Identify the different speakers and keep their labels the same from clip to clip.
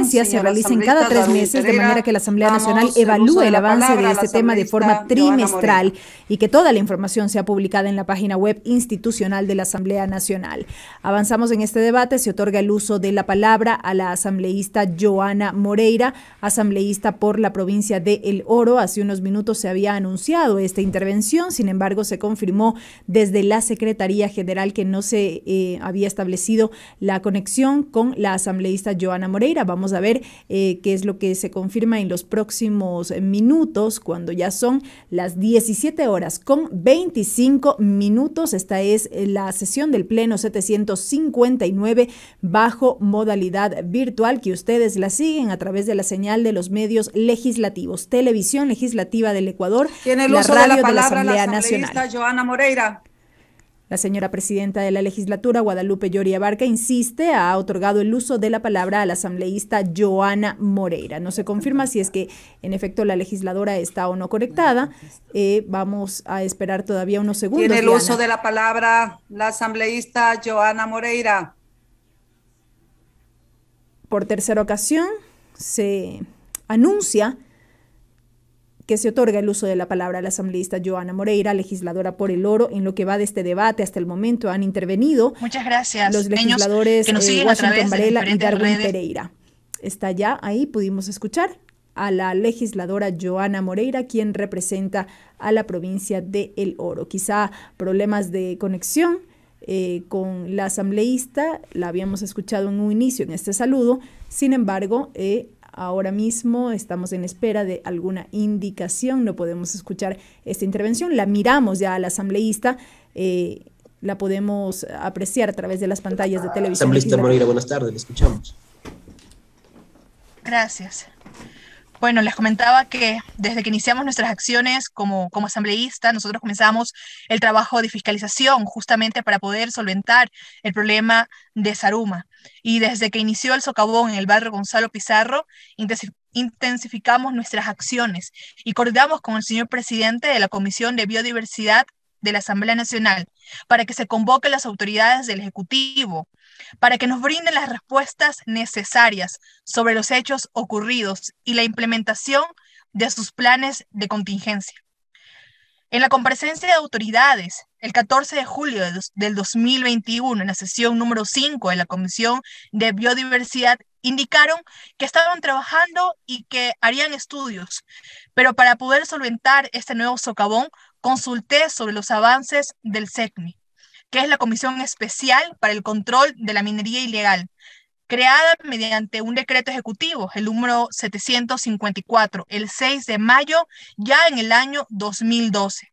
Speaker 1: audiencias se realicen cada 3 meses, de manera que la Asamblea Nacional evalúe el avance de este tema de forma trimestral y que toda la información sea publicada en la página web institucional de la Asamblea Nacional. Avanzamos en este debate. Se otorga el uso de la palabra a la asambleísta Joana Moreira, asambleísta por la provincia de El Oro. Hace unos minutos se había anunciado esta intervención, sin embargo se confirmó desde la Secretaría General que no se había establecido la conexión con la asambleísta Joana Moreira. Vamos a ver qué es lo que se confirma en los próximos minutos, cuando ya son las 17 horas con 25 minutos. Esta es la sesión del Pleno 759 bajo modalidad virtual, que ustedes la siguen a través de la señal de los medios legislativos, Televisión Legislativa del Ecuador,
Speaker 2: tiene el
Speaker 1: la
Speaker 2: uso
Speaker 1: radio
Speaker 2: de la palabra
Speaker 1: de la Asamblea
Speaker 2: la asambleísta
Speaker 1: Nacional.
Speaker 2: Joana Moreira.
Speaker 1: La señora presidenta de la legislatura, Guadalupe Llori Abarca, insiste, ha otorgado el uso de la palabra a la asambleísta Joana Moreira. No se confirma si es que en efecto la legisladora está o no conectada. Vamos a esperar todavía unos segundos.
Speaker 2: Tiene el
Speaker 1: Diana.
Speaker 2: uso de la palabra la asambleísta Joana Moreira.
Speaker 1: Por tercera ocasión se anuncia que se otorga el uso de la palabra a la asambleísta Joana Moreira, legisladora por El Oro. En lo que va de este debate hasta el momento han intervenido los legisladores Washington Varela y Darwin Pereira. Está ya ahí, pudimos escuchar a la legisladora Joana Moreira, quien representa a la provincia de El Oro. Quizá problemas de conexión con la asambleísta, la habíamos escuchado en un inicio en este saludo. Sin embargo, ahora mismo estamos en espera de alguna indicación, no podemos escuchar esta intervención. La miramos ya a la asambleísta, la podemos apreciar a través de las pantallas de televisión.
Speaker 3: Asambleísta Moreira, buenas tardes, le escuchamos.
Speaker 4: Gracias. Bueno, les comentaba que desde que iniciamos nuestras acciones como asambleísta, nosotros comenzamos el trabajo de fiscalización justamente para poder solventar el problema de Zaruma. Y desde que inició el socavón en el barrio Gonzalo Pizarro, intensificamos nuestras acciones y coordinamos con el señor presidente de la Comisión de Biodiversidad de la Asamblea Nacional para que se convoquen las autoridades del Ejecutivo, para que nos brinden las respuestas necesarias sobre los hechos ocurridos y la implementación de sus planes de contingencia. En la comparecencia de autoridades, el 14 de julio del 2021, en la sesión número 5 de la Comisión de Biodiversidad, indicaron que estaban trabajando y que harían estudios, pero para poder solventar este nuevo socavón, consulté sobre los avances del SECMI, que es la Comisión Especial para el Control de la Minería Ilegal, creada mediante un decreto ejecutivo, el número 754, el 6 de mayo, ya en el año 2012,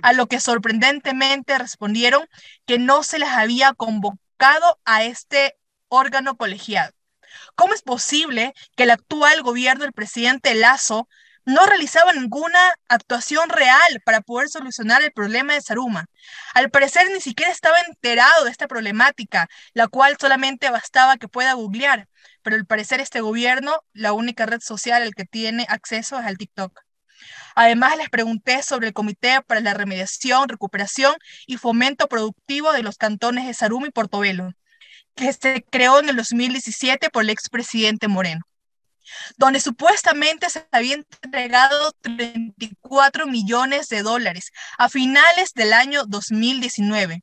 Speaker 4: a lo que sorprendentemente respondieron que no se les había convocado a este órgano colegiado. ¿Cómo es posible que el actual gobierno del presidente Lasso no realizaba ninguna actuación real para poder solucionar el problema de Zaruma? Al parecer ni siquiera estaba enterado de esta problemática, la cual solamente bastaba que pueda googlear, pero al parecer este gobierno, la única red social al que tiene acceso es al TikTok. Además, les pregunté sobre el Comité para la Remediación, Recuperación y Fomento Productivo de los cantones de Zaruma y Portobelo, que se creó en el 2017 por el expresidente Moreno, donde supuestamente se habían entregado 34 millones de dólares a finales del año 2019.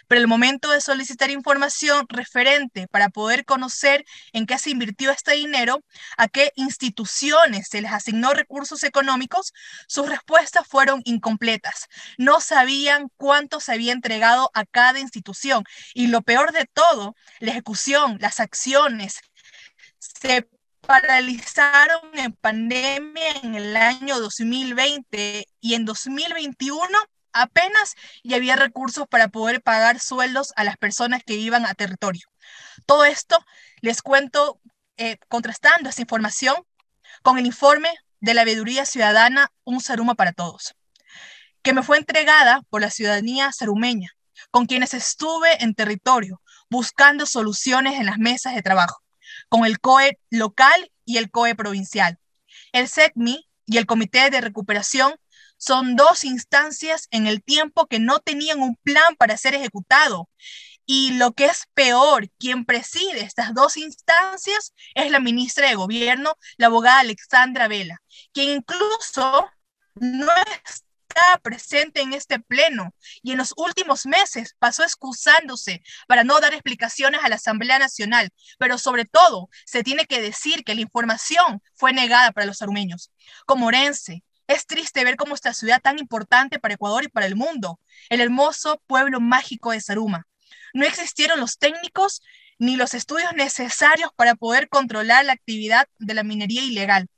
Speaker 4: Pero al momento de solicitar información referente para poder conocer en qué se invirtió este dinero, a qué instituciones se les asignó recursos económicos, sus respuestas fueron incompletas. No sabían cuánto se había entregado a cada institución. Y lo peor de todo, la ejecución, las acciones, se paralizaron en pandemia en el año 2020 y en 2021 apenas y había recursos para poder pagar sueldos a las personas que iban a territorio. Todo esto les cuento contrastando esta información con el informe de la Veeduría Ciudadana Un Zaruma para Todos, que me fue entregada por la ciudadanía zarumeña, con quienes estuve en territorio buscando soluciones en las mesas de trabajo, con el COE local y el COE provincial. El SECMI y el Comité de Recuperación son dos instancias en el tiempo que no tenían un plan para ser ejecutado Y lo que es peor, quien preside estas dos instancias es la ministra de Gobierno, la abogada Alexandra Vela, quien incluso no está presente en este pleno y en los últimos meses pasó excusándose para no dar explicaciones a la Asamblea Nacional, pero sobre todo se tiene que decir que la información fue negada para los sarumeños. Como orense, es triste ver cómo esta ciudad tan importante para Ecuador y para el mundo, el hermoso pueblo mágico de Zaruma, no existieron los técnicos ni los estudios necesarios para poder controlar la actividad de la minería ilegal,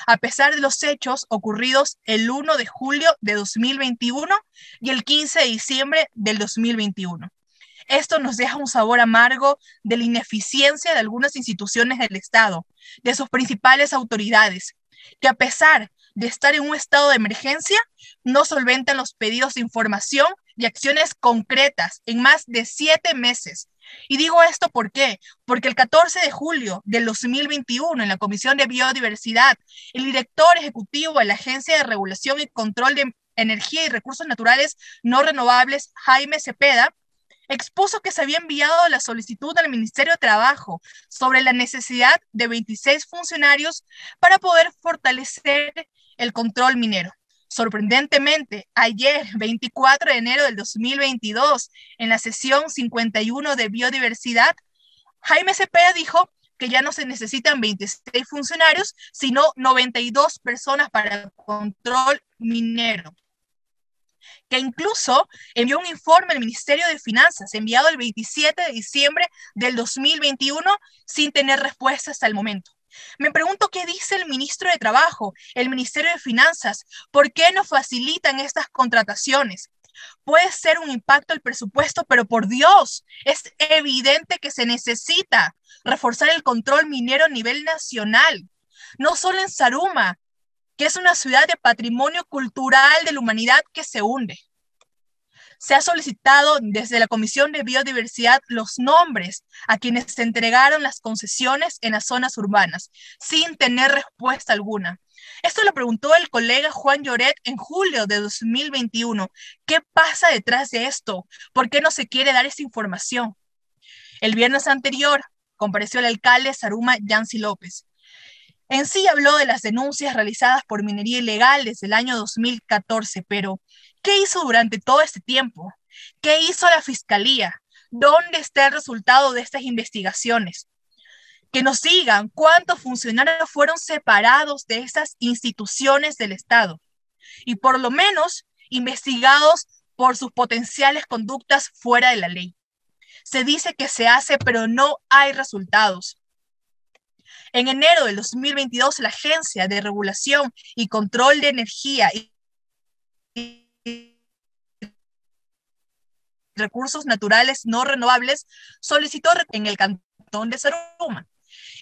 Speaker 4: a pesar de los hechos ocurridos el 1 de julio de 2021 y el 15 de diciembre del 2021. Esto nos deja un sabor amargo de la ineficiencia de algunas instituciones del Estado, de sus principales autoridades, que a pesar de estar en un estado de emergencia, no solventan los pedidos de información y acciones concretas en más de 7 meses. Y digo esto ¿por qué? Porque el 14 de julio del 2021, en la Comisión de Biodiversidad, el director ejecutivo de la Agencia de Regulación y Control de Energía y Recursos Naturales No Renovables, Jaime Cepeda, expuso que se había enviado la solicitud al Ministerio de Trabajo sobre la necesidad de 26 funcionarios para poder fortalecer el control minero. Sorprendentemente, ayer, 24 de enero del 2022, en la sesión 51 de Biodiversidad, Jaime Cepeda dijo que ya no se necesitan 26 funcionarios, sino 92 personas para el control minero, que incluso envió un informe al Ministerio de Finanzas, enviado el 27 de diciembre del 2021, sin tener respuesta hasta el momento. Me pregunto qué dice el ministro de Trabajo, el Ministerio de Finanzas, ¿por qué no facilitan estas contrataciones? Puede ser un impacto al presupuesto, pero por Dios, es evidente que se necesita reforzar el control minero a nivel nacional, no solo en Zaruma, que es una ciudad de patrimonio cultural de la humanidad que se hunde. Se ha solicitado desde la Comisión de Biodiversidad los nombres a quienes se entregaron las concesiones en las zonas urbanas, sin tener respuesta alguna. Esto lo preguntó el colega Juan Lloret en julio de 2021. ¿Qué pasa detrás de esto? ¿Por qué no se quiere dar esta información? El viernes anterior compareció el alcalde de Zaruma, Yancy López. En sí habló de las denuncias realizadas por minería ilegal desde el año 2014, pero ¿qué hizo durante todo este tiempo? ¿Qué hizo la Fiscalía? ¿Dónde está el resultado de estas investigaciones? Que nos digan cuántos funcionarios fueron separados de esas instituciones del Estado y por lo menos investigados por sus potenciales conductas fuera de la ley. Se dice que se hace, pero no hay resultados. En enero del 2022, la Agencia de Regulación y Control de Energía y Recursos Naturales No Renovables solicitó en el cantón de Zaruma.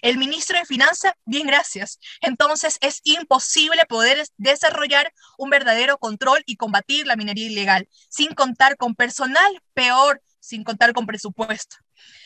Speaker 4: El ministro de Finanzas, bien, gracias. Entonces es imposible poder desarrollar un verdadero control y combatir la minería ilegal sin contar con personal, peor, sin contar con presupuesto.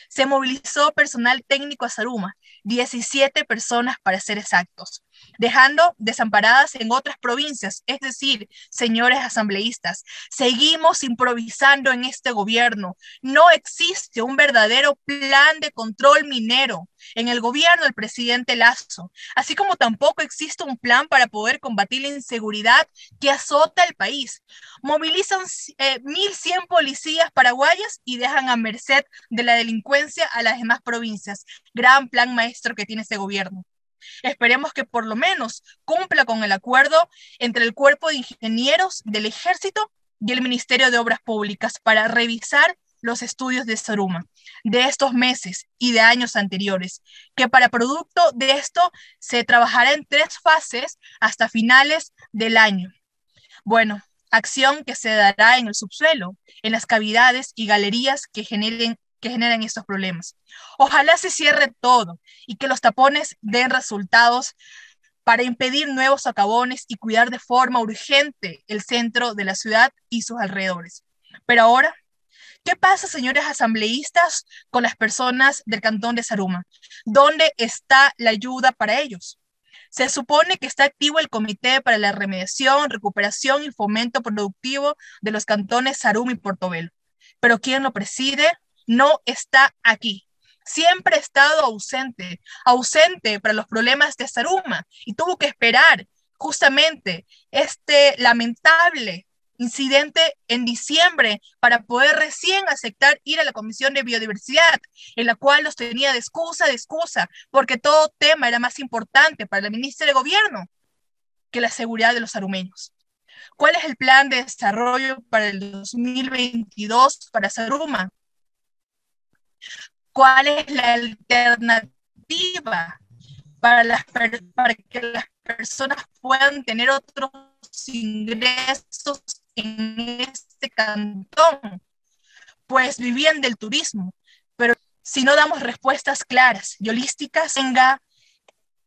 Speaker 4: Se movilizó personal técnico a Zaruma, 17 personas para ser exactos, dejando desamparadas en otras provincias. Es decir, señores asambleístas, seguimos improvisando en este gobierno. No existe un verdadero plan de control minero en el gobierno del presidente Lasso, así como tampoco existe un plan para poder combatir la inseguridad que azota el país. Movilizan 1.100 policías paraguayas y dejan a merced de la delincuencia a las demás provincias. Gran plan maestro que tiene este gobierno. Esperemos que por lo menos cumpla con el acuerdo entre el Cuerpo de Ingenieros del Ejército y el Ministerio de Obras Públicas para revisar los estudios de Zaruma de estos meses y de años anteriores, que para producto de esto se trabajará en 3 fases hasta finales del año. Bueno, acción que se dará en el subsuelo, en las cavidades y galerías que generan estos problemas. Ojalá se cierre todo y que los tapones den resultados para impedir nuevos socavones y cuidar de forma urgente el centro de la ciudad y sus alrededores. Pero ahora, ¿qué pasa, señores asambleístas, con las personas del cantón de Zaruma? ¿Dónde está la ayuda para ellos? Se supone que está activo el Comité para la Remediación, Recuperación y Fomento Productivo de los cantones Zaruma y Portobelo. ¿Pero quién lo preside? no está aquí. Siempre ha estado ausente para los problemas de Zaruma y tuvo que esperar justamente este lamentable incidente en diciembre para poder recién aceptar ir a la Comisión de Biodiversidad, en la cual los tenía de excusa, porque todo tema era más importante para la ministra de Gobierno que la seguridad de los zarumeños. ¿Cuál es el plan de desarrollo para el 2022 para Zaruma? ¿Cuál es la alternativa para que las personas puedan tener otros ingresos en este cantón? Pues vivían del turismo, pero si no damos respuestas claras y holísticas, tenga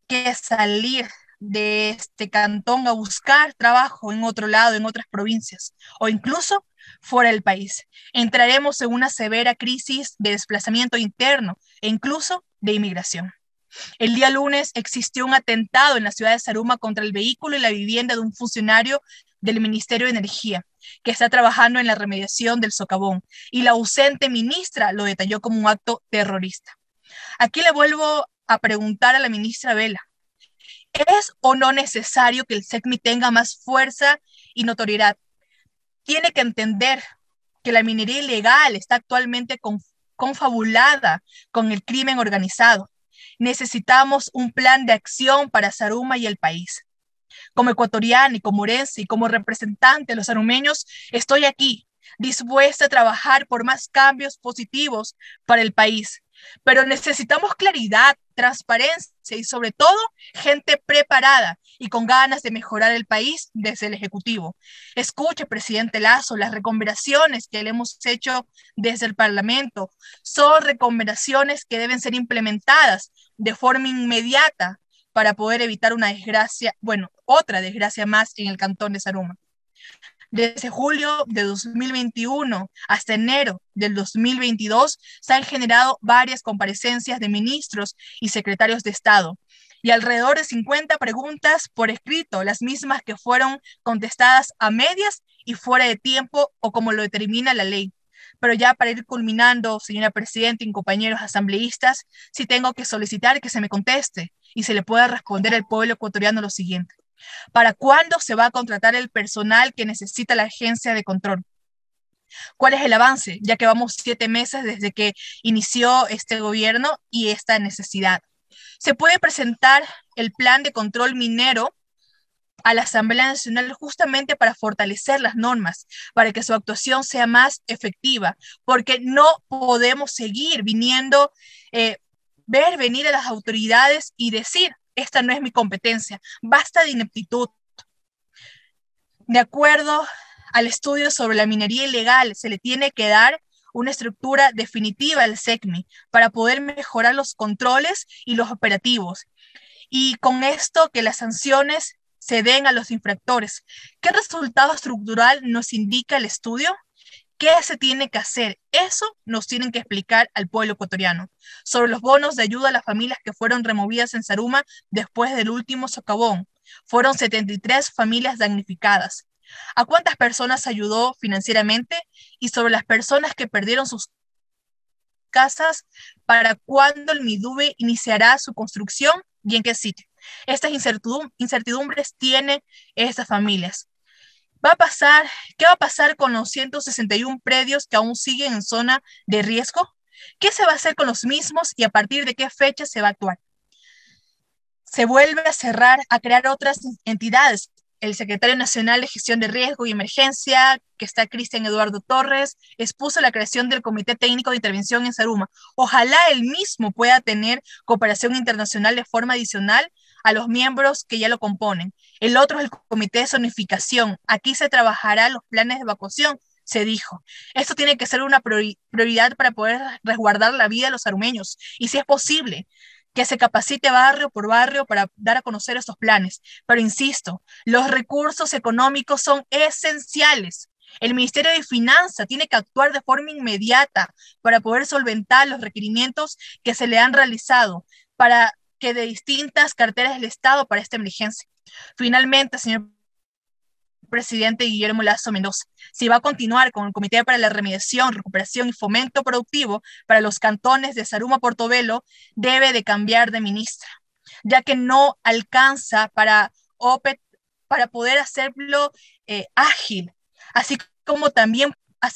Speaker 4: que salir de este cantón a buscar trabajo en otro lado, en otras provincias, o incluso fuera del país. Entraremos en una severa crisis de desplazamiento interno e incluso de inmigración. El día lunes existió un atentado en la ciudad de Zaruma contra el vehículo y la vivienda de un funcionario del Ministerio de Energía, que está trabajando en la remediación del socavón, y la ausente ministra lo detalló como un acto terrorista. Aquí le vuelvo a preguntar a la ministra Vela, ¿es o no necesario que el SECMI tenga más fuerza y notoriedad? Tiene que entender que la minería ilegal está actualmente confabulada con el crimen organizado. Necesitamos un plan de acción para Zaruma y el país. Como ecuatoriana y como orense y como representante de los zarumeños, estoy aquí, dispuesta a trabajar por más cambios positivos para el país. Pero necesitamos claridad, transparencia y sobre todo gente preparada y con ganas de mejorar el país desde el Ejecutivo. Escuche, presidente Lasso, las recomendaciones que le hemos hecho desde el Parlamento son recomendaciones que deben ser implementadas de forma inmediata para poder evitar una desgracia, bueno, otra desgracia más en el cantón de Zaruma. Desde julio de 2021 hasta enero del 2022 se han generado varias comparecencias de ministros y secretarios de Estado y alrededor de 50 preguntas por escrito, las mismas que fueron contestadas a medias y fuera de tiempo o como lo determina la ley. Pero ya para ir culminando, señora presidenta y compañeros asambleístas, sí tengo que solicitar que se me conteste y se le pueda responder al pueblo ecuatoriano lo siguiente. ¿Para cuándo se va a contratar el personal que necesita la agencia de control? ¿Cuál es el avance? Ya que vamos 7 meses desde que inició este gobierno y esta necesidad. ¿Se puede presentar el plan de control minero a la Asamblea Nacional justamente para fortalecer las normas, para que su actuación sea más efectiva? Porque no podemos seguir ver venir a las autoridades y decir, esta no es mi competencia, basta de ineptitud. De acuerdo al estudio sobre la minería ilegal, se le tiene que dar una estructura definitiva al SECMI para poder mejorar los controles y los operativos. Y con esto que las sanciones se den a los infractores. ¿Qué resultado estructural nos indica el estudio? ¿Qué se tiene que hacer? Eso nos tienen que explicar al pueblo ecuatoriano. Sobre los bonos de ayuda a las familias que fueron removidas en Zaruma después del último socavón. Fueron 73 familias damnificadas. ¿A cuántas personas ayudó financieramente? Y sobre las personas que perdieron sus casas, ¿para cuándo el MIDUBE iniciará su construcción y en qué sitio? Estas incertidumbres tienen estas familias. ¿Qué va a pasar con los 161 predios que aún siguen en zona de riesgo? ¿Qué se va a hacer con los mismos y a partir de qué fecha se va a actuar? Se vuelve a cerrar, a crear otras entidades. El secretario nacional de Gestión de Riesgo y Emergencia, que está Cristian Eduardo Torres, expuso la creación del Comité Técnico de Intervención en Zaruma. Ojalá él mismo pueda tener cooperación internacional de forma adicional a los miembros que ya lo componen. El otro es el Comité de Zonificación. Aquí se trabajará los planes de evacuación, se dijo. Esto tiene que ser una prioridad para poder resguardar la vida de los zarumeños. Y si es posible, que se capacite barrio por barrio para dar a conocer estos planes. Pero insisto, los recursos económicos son esenciales. El Ministerio de Finanzas tiene que actuar de forma inmediata para poder solventar los requerimientos que se le han realizado para que de distintas carteras del Estado para esta emergencia. Finalmente, señor presidente Guillermo Lasso Mendoza, si va a continuar con el Comité para la Remediación, Recuperación y Fomento Productivo para los cantones de Zaruma Portobelo, debe de cambiar de ministra, ya que no alcanza para poder hacerlo ágil, así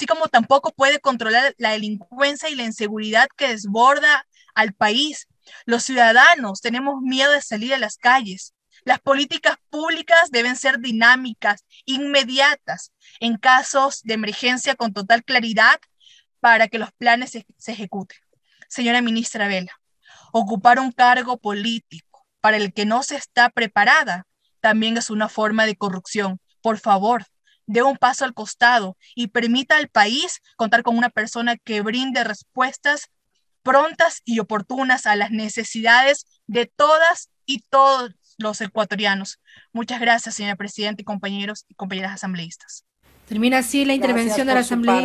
Speaker 4: como tampoco puede controlar la delincuencia y la inseguridad que desborda al país. Los ciudadanos tenemos miedo de salir a las calles. Las políticas públicas deben ser dinámicas, inmediatas, en casos de emergencia con total claridad para que los planes se ejecuten. Señora ministra Vela, ocupar un cargo político para el que no se está preparada también es una forma de corrupción. Por favor, dé un paso al costado y permita al país contar con una persona que brinde respuestas prontas y oportunas a las necesidades de todas y todos los ecuatorianos. Muchas gracias, señora presidenta y compañeros y compañeras asambleístas.
Speaker 5: Termina así la intervención de la asambleísta.